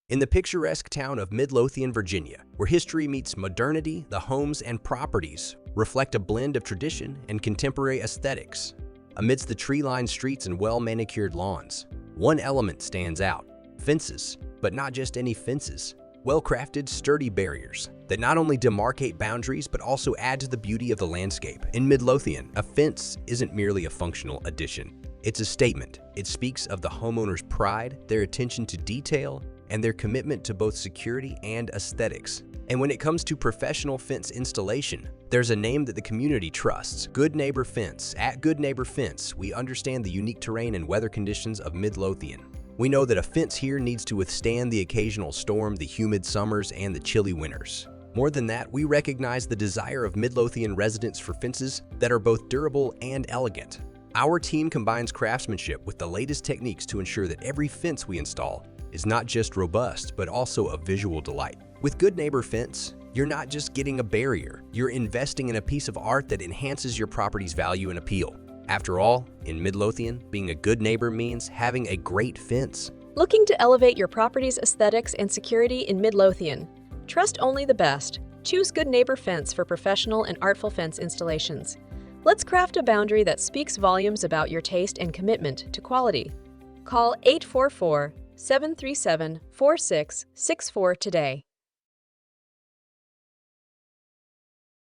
In the picturesque town of Midlothian, Virginia, where history meets modernity, the homes and properties reflect a blend of tradition and contemporary aesthetics. Amidst the tree-lined streets and well-manicured lawns, one element stands out: fences. But not just any fences. Well-crafted, sturdy barriers that not only demarcate boundaries but also add to the beauty of the landscape. In Midlothian, a fence isn't merely a functional addition. It's a statement. It speaks of the homeowner's pride, their attention to detail, and their commitment to both security and aesthetics. And when it comes to professional fence installation, there's a name that the community trusts: Good Neighbor Fence. At Good Neighbor Fence, we understand the unique terrain and weather conditions of Midlothian. We know that a fence here needs to withstand the occasional storm, the humid summers, and the chilly winters. More than that, we recognize the desire of Midlothian residents for fences that are both durable and elegant. Our team combines craftsmanship with the latest techniques to ensure that every fence we install is not just robust, but also a visual delight. With Good Neighbor Fence, you're not just getting a barrier, you're investing in a piece of art that enhances your property's value and appeal. After all, in Midlothian, being a good neighbor means having a great fence. Looking to elevate your property's aesthetics and security in Midlothian? Trust only the best. Choose Good Neighbor Fence for professional and artful fence installations. Let's craft a boundary that speaks volumes about your taste and commitment to quality. Call 844-737-4664 today.